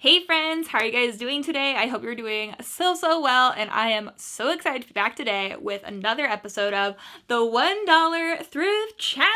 Hey friends, how are you guys doing today? I hope you're doing so well, and I am so excited to be back today with another episode of the $1 Thrift Challenge!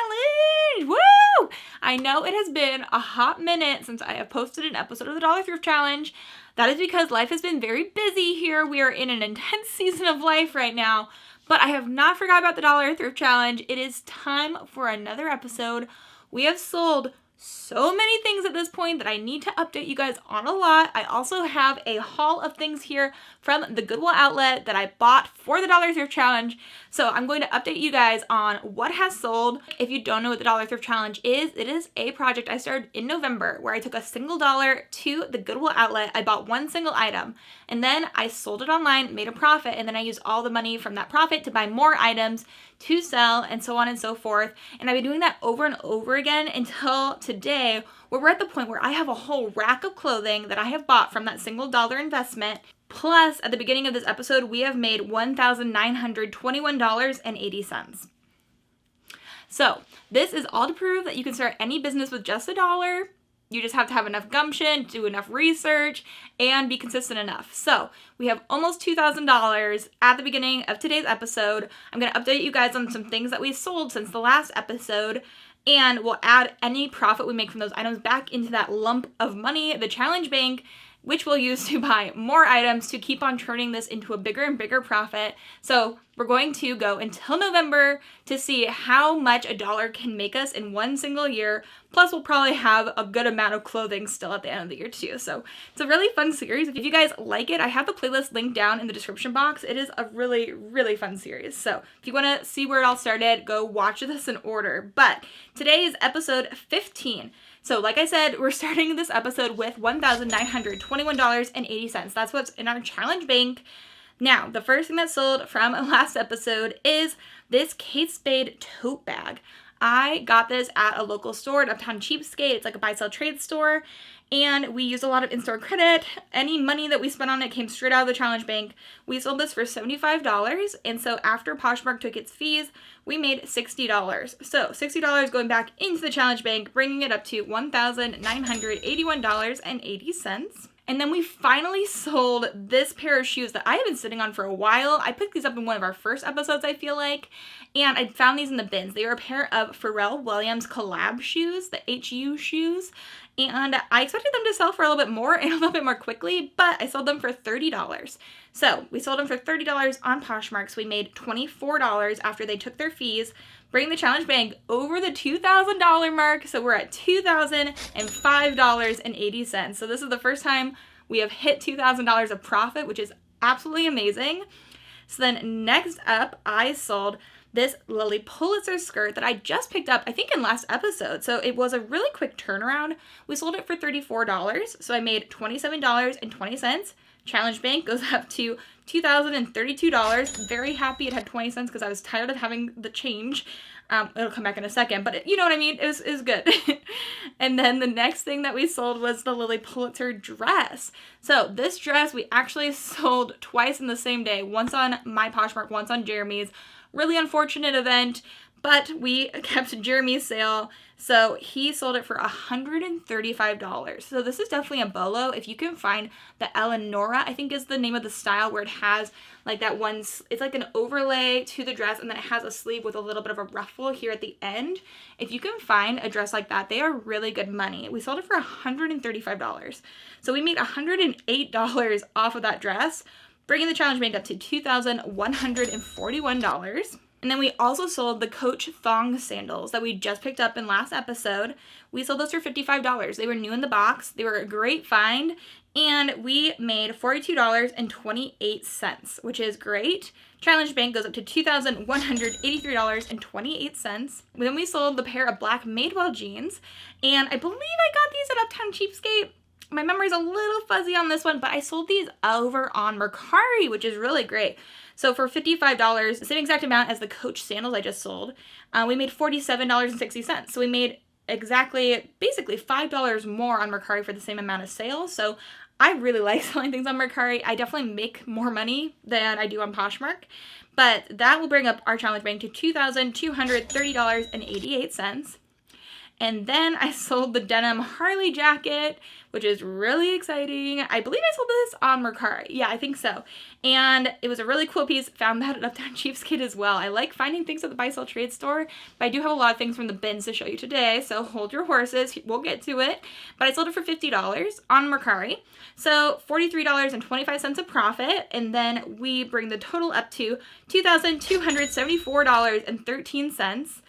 Woo! I know it has been a hot minute since I have posted an episode of the Dollar Thrift Challenge. That is because life has been very busy here. We are in an intense season of life right now, but I have not forgot about the Dollar Thrift Challenge. It is time for another episode. We have sold so many things at this point that I need to update you guys on a lot. I also have a haul of things here from the Goodwill Outlet that I bought for the Dollar Thrift Challenge. So I'm going to update you guys on what has sold. If you don't know what the Dollar Thrift Challenge is, it is a project I started in November where I took a single dollar to the Goodwill Outlet. I bought one single item and then I sold it online, made a profit, and then I used all the money from that profit to buy more items to sell and so on and so forth. And I've been doing that over and over again until today, where we're at the point where I have a whole rack of clothing that I have bought from that single dollar investment. Plus, at the beginning of this episode, we have made $1,921.80. So this is all to prove that you can start any business with just $1. You just have to have enough gumption, do enough research, and be consistent enough. So we have almost $2,000 at the beginning of today's episode. I'm going to update you guys on some things that we sold since the last episode, and we'll add any profit we make from those items back into that lump of money, the challenge bank, which we'll use to buy more items to keep on turning this into a bigger and bigger profit. So we're going to go until November to see how much $1 can make us in one single year. Plus, we'll probably have a good amount of clothing still at the end of the year too. So it's a really fun series. If you guys like it, I have the playlist linked down in the description box. It is a really, really fun series. So if you want to see where it all started, go watch this in order. But today is episode 15. So like I said, we're starting this episode with $1,921.80. That's what's in our challenge bank. Now, the first thing that sold from last episode is this Kate Spade tote bag. I got this at a local store at Uptown Cheapskate. It's like a buy-sell-trade store. And we used a lot of in-store credit. Any money that we spent on it came straight out of the challenge bank. We sold this for $75. And so after Poshmark took its fees, we made $60. So $60 going back into the challenge bank, bringing it up to $1,981.80. And then we finally sold this pair of shoes that I have been sitting on for a while. I picked these up in one of our first episodes, I feel like. And I found these in the bins. They were a pair of Pharrell Williams collab shoes, the HU shoes. And I expected them to sell for a little bit more and a little bit more quickly, but I sold them for $30. So we sold them for $30 on Poshmark. So we made $24 after they took their fees, bringing the challenge bank over the $2,000 mark. So we're at $2,005.80. So this is the first time we have hit $2,000 of profit, which is absolutely amazing. So then next up, I sold this Lily Pulitzer skirt that I just picked up, I think in last episode. So it was a really quick turnaround. We sold it for $34. So I made $27.20. Challenge bank goes up to $2,032. Very happy it had 20 cents because I was tired of having the change. It'll come back in a second, but you know what I mean? It was good. And then the next thing that we sold was the Lily Pulitzer dress. So this dress we actually sold twice in the same day. Once on my Poshmark, once on Jeremy's. Really unfortunate event, but we kept Jeremy's sale, so he sold it for $135. So this is definitely a bolo. If you can find the Eleonora, I think is the name of the style, where it has like that one, it's like an overlay to the dress and then it has a sleeve with a little bit of a ruffle here at the end. If you can find a dress like that, they are really good money. We sold it for $135. So we made $108 off of that dress, bringing the challenge bank up to $2,141. And then we also sold the Coach thong sandals that we just picked up in last episode. We sold those for $55. They were new in the box. They were a great find. And we made $42.28, which is great. Challenge bank goes up to $2,183.28. Then we sold the pair of black Madewell jeans. And I believe I got these at Uptown Cheapskate. My memory's a little fuzzy on this one, but I sold these over on Mercari, which is really great. So for $55, the same exact amount as the Coach sandals I just sold, we made $47.60. So we made basically $5 more on Mercari for the same amount of sales. So I really like selling things on Mercari. I definitely make more money than I do on Poshmark. But that will bring up our challenge bank to $2,230.88. And then I sold the denim Harley jacket, which is really exciting. I believe I sold this on Mercari. Yeah, I think so. And it was a really cool piece. Found that at Uptown Cheapskate as well. I like finding things at the buy sell trade store, but I do have a lot of things from the bins to show you today, so hold your horses. We'll get to it. But I sold it for $50 on Mercari. So $43.25 of profit, and then we bring the total up to $2,274.13.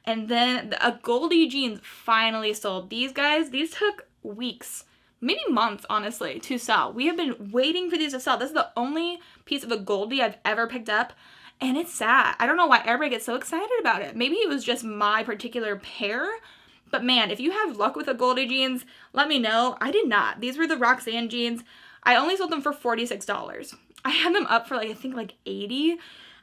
And then a Goldie jeans finally sold. These guys, these took weeks, maybe months, honestly, to sell. We have been waiting for these to sell. This is the only piece of a Goldie I've ever picked up, and it's sad. I don't know why everybody gets so excited about it. Maybe it was just my particular pair, but man, if you have luck with the Goldie jeans, let me know. I did not. These were the Roxanne jeans. I only sold them for $46. I had them up for I think $80.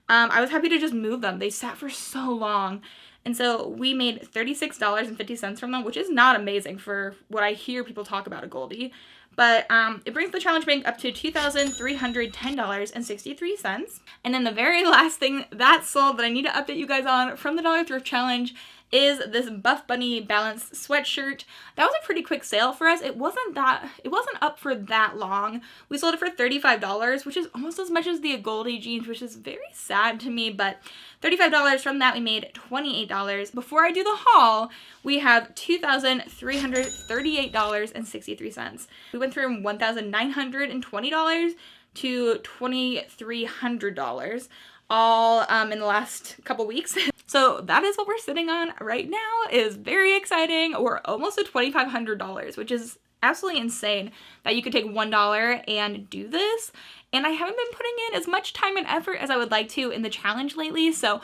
I was happy to just move them. They sat for so long. And so we made $36.50 from them, which is not amazing for what I hear people talk about a Goldie. But it brings the challenge bank up to $2,310.63. And then the very last thing that sold that I need to update you guys on from the Dollar Thrift Challenge is this Buff Bunny balanced sweatshirt. That was a pretty quick sale for us. It wasn't up for that long. We sold it for $35, which is almost as much as the Goldie jeans, which is very sad to me, but $35 from that, we made $28. Before I do the haul, we have $2,338.63. We went from $1,920 to $2,300, all in the last couple weeks. So that is what we're sitting on right now. Is very exciting. We're almost at $2,500, which is absolutely insane that you could take $1 and do this. And I haven't been putting in as much time and effort as I would like to in the challenge lately, so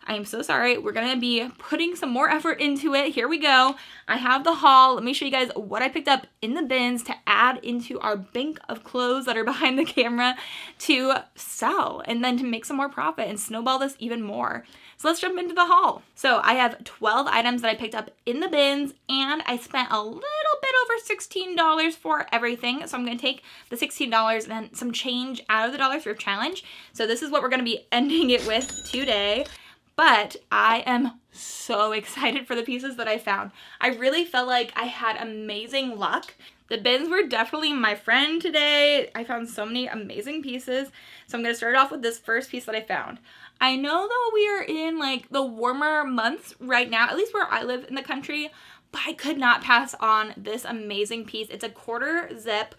I am so sorry. We're going to be putting some more effort into it. Here we go. I have the haul. Let me show you guys what I picked up in the bins to add into our bank of clothes that are behind the camera to sell and then to make some more profit and snowball this even more. So let's jump into the haul. So I have 12 items that I picked up in the bins, and I spent a little bit over $16 for everything. So I'm going to take the $16 and then some change out of the Dollar Thrift Challenge. So this is what we're going to be ending it with today. But I am so excited for the pieces that I found. I really felt like I had amazing luck. The bins were definitely my friend today. I found so many amazing pieces. So I'm going to start off with this first piece that I found. I know that we are in the warmer months right now, at least where I live in the country, but I could not pass on this amazing piece. It's a quarter zip,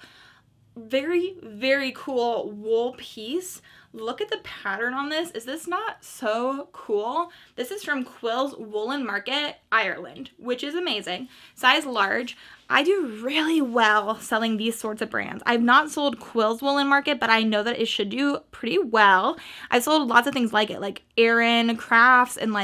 very, very cool wool piece. Look at the pattern on this. Is this not so cool? This is from Quill's Woolen Market, Ireland, which is amazing. Size large. I do really well selling these sorts of brands. I've not sold Quill's Woolen Market, but I know that it should do pretty well. I've sold lots of things like it, like Erin Crafts and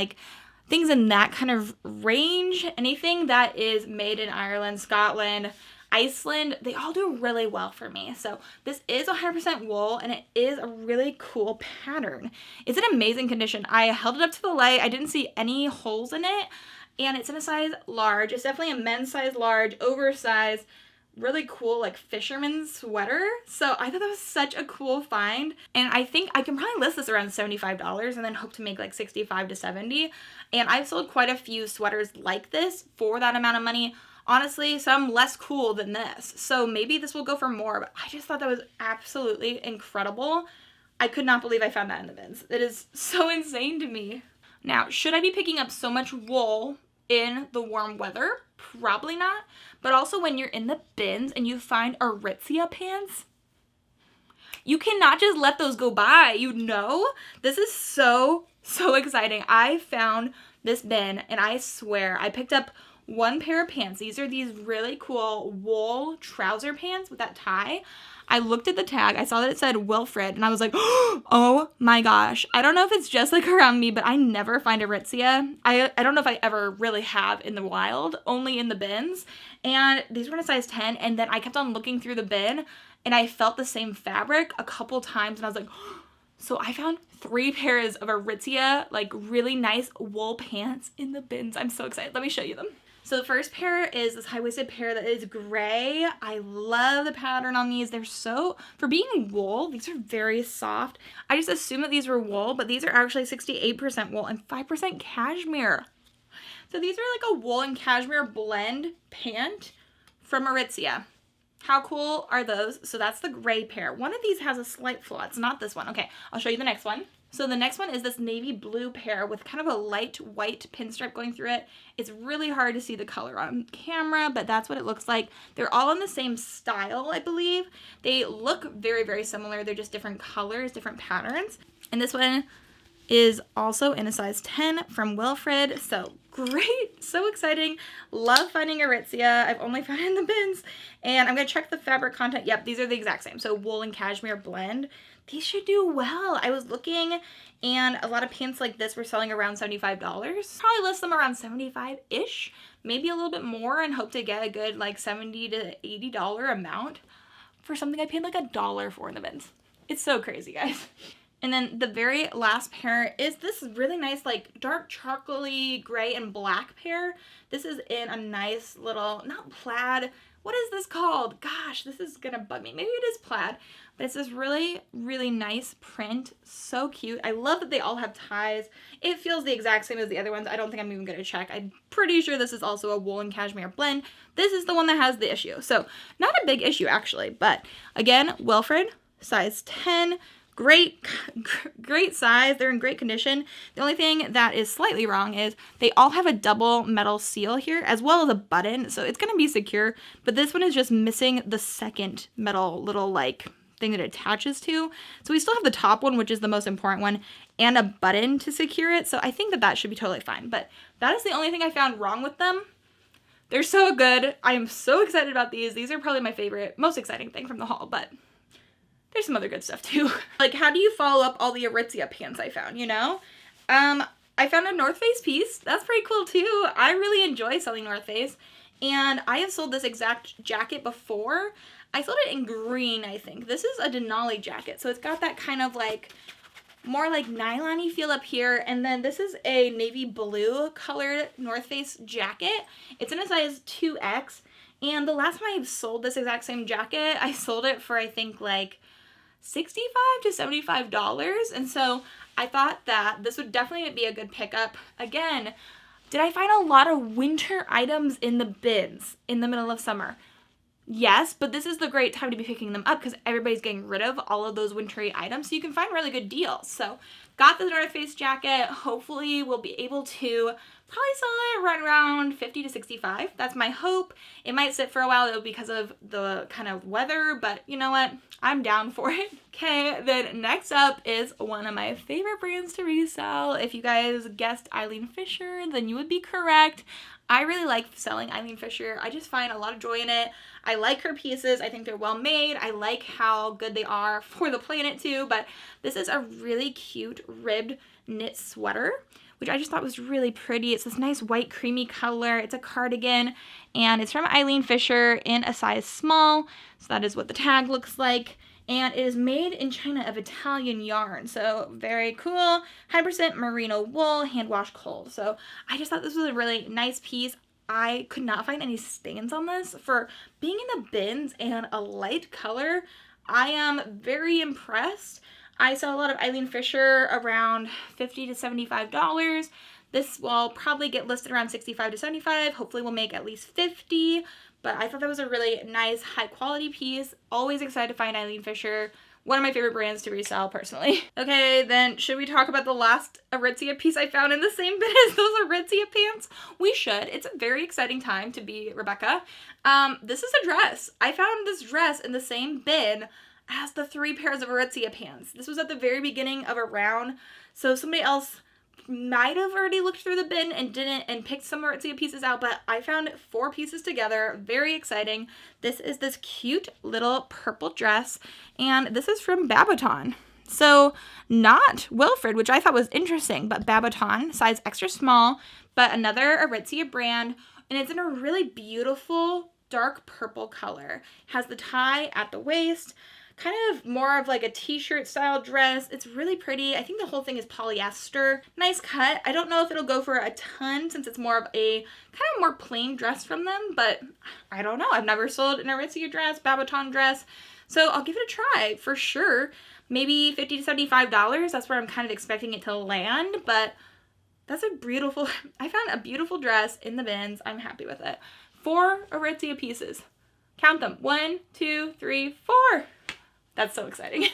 things in that kind of range. Anything that is made in Ireland, Scotland, Iceland, they all do really well for me. So this is 100% wool, and it is a really cool pattern. It's in amazing condition. I held it up to the light. I didn't see any holes in it, and it's in a size large. It's definitely a men's size large, oversized, really cool fisherman's sweater. So I thought that was such a cool find, and I think I can probably list this around $75 and then hope to make $65 to $70. And I've sold quite a few sweaters like this for that amount of money. Honestly, some less cool than this. So maybe this will go for more, but I just thought that was absolutely incredible. I could not believe I found that in the bins. It is so insane to me. Now, should I be picking up so much wool in the warm weather? Probably not. But also when you're in the bins and you find Aritzia pants, you cannot just let those go by, This is so exciting. I found this bin, and I swear I picked up one pair of pants. These are these really cool wool trouser pants with that tie. I looked at the tag. I saw that it said Wilfred, and I was like, oh my gosh. I don't know if it's just around me, but I never find Aritzia. I don't know if I ever really have in the wild, only in the bins. And these were in a size 10, and then I kept on looking through the bin, and I felt the same fabric a couple times, and I was like, so I found 3 pairs of Aritzia, really nice wool pants in the bins. I'm so excited. Let me show you them. So the first pair is this high-waisted pair that is gray. I love the pattern on these. They're for being wool, these are very soft. I just assumed that these were wool, but these are actually 68% wool and 5% cashmere. So these are like a wool and cashmere blend pant from Aritzia. How cool are those? So that's the gray pair. One of these has a slight flaw. It's not this one. Okay, I'll show you the next one. So the next one is this navy blue pair with kind of a light white pinstripe going through it. It's really hard to see the color on camera, but that's what it looks like. They're all in the same style, I believe. They look very, very similar. They're just different colors, different patterns. And this one is also in a size 10 from Wilfred. So great, so exciting. Love finding Aritzia. I've only found it in the bins. And I'm gonna check the fabric content. Yep, these are the exact same. So wool and cashmere blend. These should do well. I was looking and a lot of pants like this were selling around $75. Probably list them around 75-ish, maybe a little bit more, and hope to get a good like $70 to $80 amount for something I paid like $1 for in the bins. It's so crazy, guys. And then the very last pair is this really nice like dark chocolatey gray and black pair. This is in a nice little, not plaid, what is this called? Gosh, this is gonna bug me. Maybe it is plaid, but it's this really, really nice print. So cute. I love that they all have ties. It feels the exact same as the other ones. I don't think I'm even gonna check. I'm pretty sure this is also a wool and cashmere blend. This is the one that has the issue. So not a big issue actually, but again, Wilfred, size 10. Great size. They're in great condition. The only thing that is slightly wrong is they all have a double metal seal here as well as a button. So it's going to be secure, but this one is just missing the second metal little like thing that it attaches to. So we still have the top one, which is the most important one, and a button to secure it. So I think that that should be totally fine, but that is the only thing I found wrong with them. They're so good. I am so excited about these. These are probably my favorite, most exciting thing from the haul, but there's some other good stuff too. Like, how do you follow up all the Aritzia pants I found, you know? I found a North Face piece. That's pretty cool too. I really enjoy selling North Face. And I have sold this exact jacket before. I sold it in green, I think. This is a Denali jacket. So it's got that kind of like, more like nylon-y feel up here. And then this is a navy blue colored North Face jacket. It's in a size 2X. And the last time I sold this exact same jacket, I sold it for I think like $65 to $75. And so I thought that this would definitely be a good pickup. Again, did I find a lot of winter items in the bins in the middle of summer? Yes, but this is the great time to be picking them up because everybody's getting rid of all of those wintry items, so you can find really good deals. So got the North Face jacket. Hopefully we'll be able to probably sell it right around $50 to $65. That's my hope. It might sit for a while though because of the kind of weather, but you know what? I'm down for it. Okay, then next up is one of my favorite brands to resell. If you guys guessed Eileen Fisher, then you would be correct. I really like selling Eileen Fisher. I just find a lot of joy in it. I like her pieces. I think they're well made. I like how good they are for the planet too, but this is a really cute ribbed knit sweater, which I just thought was really pretty. It's this nice white creamy color. It's a cardigan and it's from Eileen Fisher in a size small. So that is what the tag looks like. And it is made in China of Italian yarn. So very cool. 100% merino wool, hand washed cold. So I just thought this was a really nice piece. I could not find any stains on this. For being in the bins and a light color, I am very impressed. I sell a lot of Eileen Fisher around $50 to $75. This will probably get listed around $65 to $75. Hopefully we'll make at least $50. But I thought that was a really nice, high quality piece. Always excited to find Eileen Fisher. One of my favorite brands to resell personally. Okay, then should we talk about the last Aritzia piece I found in the same bin as those Aritzia pants? We should. It's a very exciting time to be Rebekah. This is a dress. I found this dress in the same bin as the 3 pairs of Aritzia pants. This was at the very beginning of a round, so somebody else might have already looked through the bin and didn't and picked some Aritzia pieces out, but I found 4 pieces together. Very exciting. This is this cute little purple dress, and this is from Babaton. So not Wilfred, which I thought was interesting, but Babaton, size extra small, but another Aritzia brand, and it's in a really beautiful dark purple color. Has the tie at the waist, kind of more of like a t-shirt style dress. It's really pretty. I think the whole thing is polyester. Nice cut. I don't know if it'll go for a ton since it's more of a kind of more plain dress from them, but I don't know. I've never sold an Aritzia dress, Babaton dress, so I'll give it a try for sure. Maybe $50 to $75. That's where I'm kind of expecting it to land, but That's a beautiful, I found a beautiful dress in the bins. I'm happy with it. 4 Aritzia pieces. Count them. 1, 2, 3, 4. That's so exciting.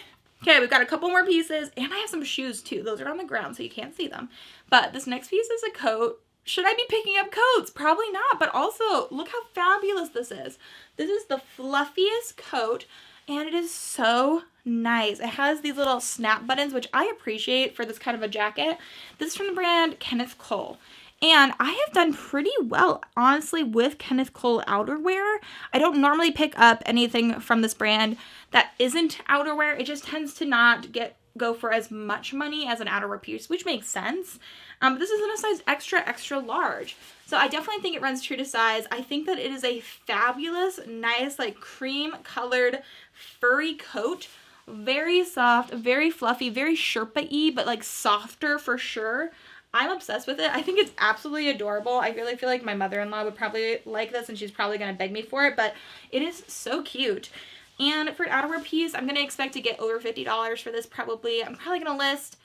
Okay, we've got a couple more pieces, and I have some shoes too. Those are on the ground, so you can't see them. But this next piece is a coat. Should I be picking up coats? Probably not, but also look how fabulous this is. This is the fluffiest coat, and it is so nice. It has these little snap buttons, which I appreciate for this kind of a jacket. This is from the brand Kenneth Cole. And I have done pretty well, honestly, with Kenneth Cole outerwear. I don't normally pick up anything from this brand that isn't outerwear. It just tends to not go for as much money as an outerwear piece, which makes sense. But this is in a size extra, extra large. So I definitely think it runs true to size. I think that it is a fabulous, nice, like cream colored furry coat. Very soft, very fluffy, very Sherpa-y, but like softer for sure. I'm obsessed with it. I think it's absolutely adorable. I really feel like my mother-in-law would probably like this, and she's probably going to beg me for it, but it is so cute. And for an outerwear piece, I'm going to expect to get over $50 for this probably. I'm probably going to list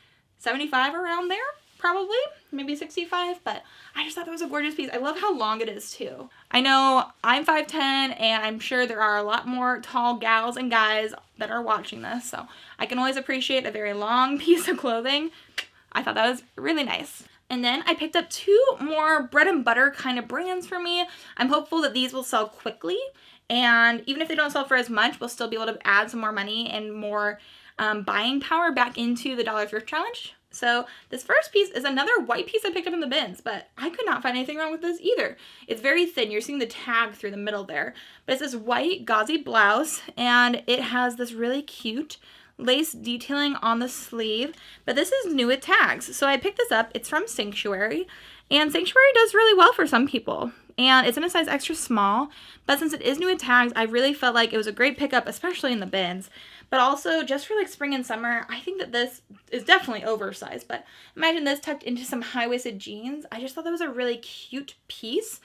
$75 around there, probably, maybe $65, but I just thought that was a gorgeous piece. I love how long it is too. I know I'm 5'10", and I'm sure there are a lot more tall gals and guys that are watching this, so I can always appreciate a very long piece of clothing. I thought that was really nice. And then I picked up 2 more bread and butter kind of brands for me. I'm hopeful that these will sell quickly, and even if they don't sell for as much, we'll still be able to add some more money and more buying power back into the Dollar Thrift Challenge. So this first piece is another white piece I picked up in the bins, but I could not find anything wrong with this either. It's very thin. You're seeing the tag through the middle there. But it's this white gauzy blouse, and it has this really cute lace detailing on the sleeve, but this is new with tags. So I picked this up. It's from Sanctuary, and Sanctuary does really well for some people, and it's in a size extra small, but since it is new with tags, I really felt like it was a great pickup, especially in the bins, but also just for like spring and summer. I think that this is definitely oversized, but imagine this tucked into some high-waisted jeans. I just thought that was a really cute piece.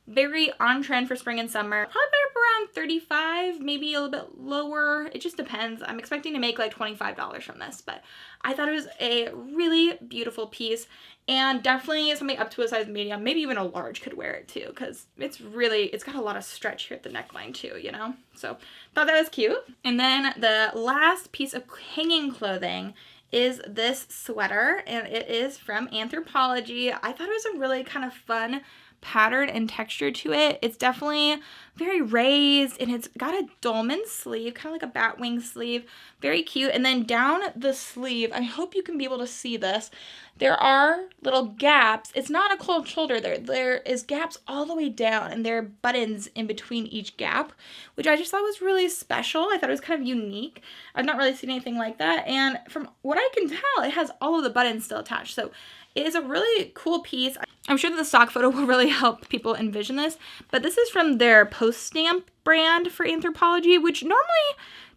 Very on trend for spring and summer. Probably up around $35, maybe a little bit lower. It just depends. I'm expecting to make like $25 from this, but I thought it was a really beautiful piece, and definitely somebody up to a size medium, maybe even a large could wear it too, because it's got a lot of stretch here at the neckline too, you know? So thought that was cute. And then the last piece of hanging clothing is this sweater, and it is from Anthropologie. I thought it was a really kind of fun pattern and texture to it. It's definitely very raised, and it's got a dolman sleeve, kind of like a bat wing sleeve. Very cute. And then down the sleeve, I hope you can be able to see this, there are little gaps. It's not a cold shoulder there. There is gaps all the way down, and there are buttons in between each gap, which I just thought was really special. I thought it was kind of unique. I've not really seen anything like that, and from what I can tell, it has all of the buttons still attached. So it is a really cool piece. I'm sure that the stock photo will really help people envision this, but this is from their Post Stamp brand for Anthropologie, which normally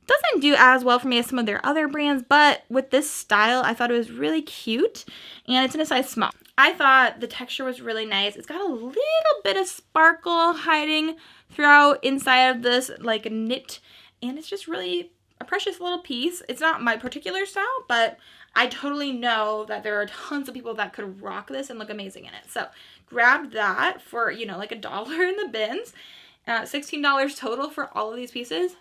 doesn't do as well for me as some of their other brands, but with this style, I thought it was really cute, and it's in a size small. I thought the texture was really nice. It's got a little bit of sparkle hiding throughout inside of this like knit, and it's just really a precious little piece. It's not my particular style, but I totally know that there are tons of people that could rock this and look amazing in it. So grabbed that for, you know, like $1 in the bins. $16 total for all of these pieces.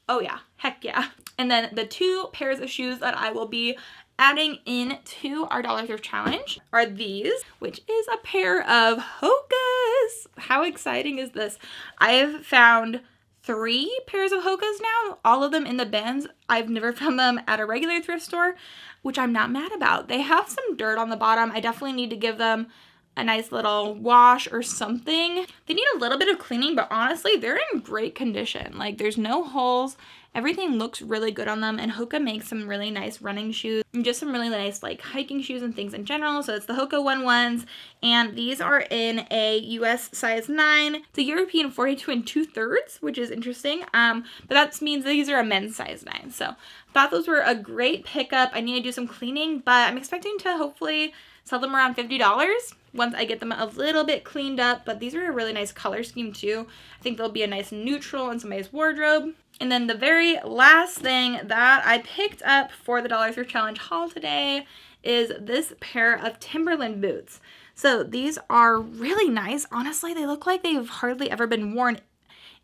Oh yeah, heck yeah. And then the 2 pairs of shoes that I will be adding into our Dollar Thrift Challenge are these, which is a pair of Hokas. How exciting is this? I have found 3 pairs of Hokas now, all of them in the bins. I've never found them at a regular thrift store, which I'm not mad about. They have some dirt on the bottom. I definitely need to give them a nice little wash or something. They need a little bit of cleaning, but honestly, they're in great condition. Like, there's no holes. Everything looks really good on them, and Hoka makes some really nice running shoes and just some really nice like hiking shoes and things in general. So it's the Hoka 1-1s, and these are in a US size 9. It's a European 42 2/3, which is interesting. But that means these are a men's size 9. So thought those were a great pickup. I need to do some cleaning, but I'm expecting to hopefully sell them around $50 once I get them a little bit cleaned up. But these are a really nice color scheme too. I think they'll be a nice neutral in somebody's wardrobe. And then the very last thing that I picked up for the Dollar Thrift Challenge haul today is this pair of Timberland boots. So these are really nice. Honestly, they look like they've hardly ever been worn,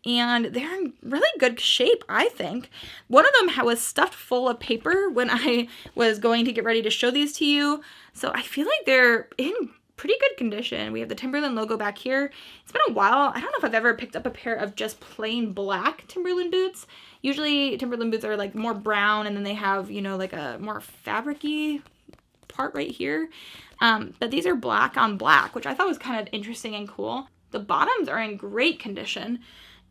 and they're in really good shape, I think. One of them was stuffed full of paper when I was going to get ready to show these to you. So I feel like they're in pretty good condition. We have the Timberland logo back here. It's been a while. I don't know if I've ever picked up a pair of just plain black Timberland boots. Usually Timberland boots are like more brown, and then they have, you know, like a more fabric-y part right here. But these are black on black, which I thought was kind of interesting and cool. The bottoms are in great condition.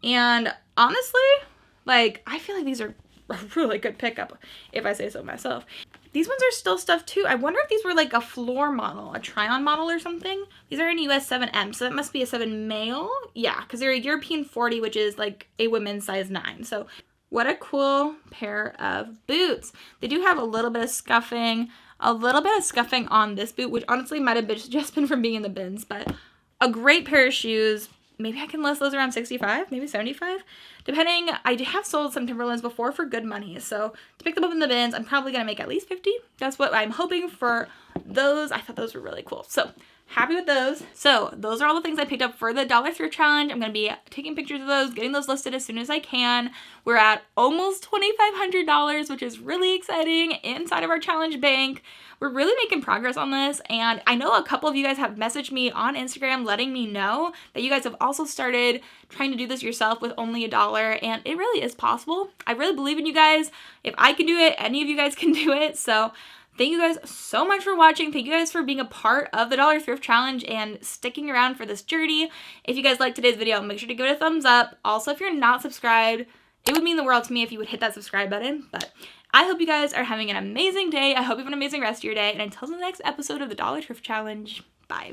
And honestly, like, I feel like these are a really good pickup, if I say so myself. These ones are still stuffed too. I wonder if these were like a floor model, a try-on model or something. These are in US 7M, so that must be a 7 male. Yeah, because they're a European 40, which is like a women's size 9. So what a cool pair of boots. They do have a little bit of scuffing on this boot, which honestly might have just been from being in the bins, but a great pair of shoes. Maybe I can list those around 65, maybe 75, depending. I have sold some Timberlands before for good money, so to pick them up in the bins, I'm probably going to make at least 50. That's what I'm hoping for those. I thought those were really cool, so happy with those. So those are all the things I picked up for the Dollar Thrift Challenge. I'm going to be taking pictures of those, getting those listed as soon as I can. We're at almost $2,500, which is really exciting, inside of our challenge bank. We're really making progress on this, and I know a couple of you guys have messaged me on Instagram letting me know that you guys have also started trying to do this yourself with only $1, and it really is possible. I really believe in you guys. If I can do it, any of you guys can do it. So thank you guys so much for watching. Thank you guys for being a part of the Dollar Thrift Challenge and sticking around for this journey. If you guys liked today's video, make sure to give it a thumbs up. Also, if you're not subscribed, it would mean the world to me if you would hit that subscribe button. But I hope you guys are having an amazing day. I hope you have an amazing rest of your day. And until the next episode of the Dollar Thrift Challenge, bye.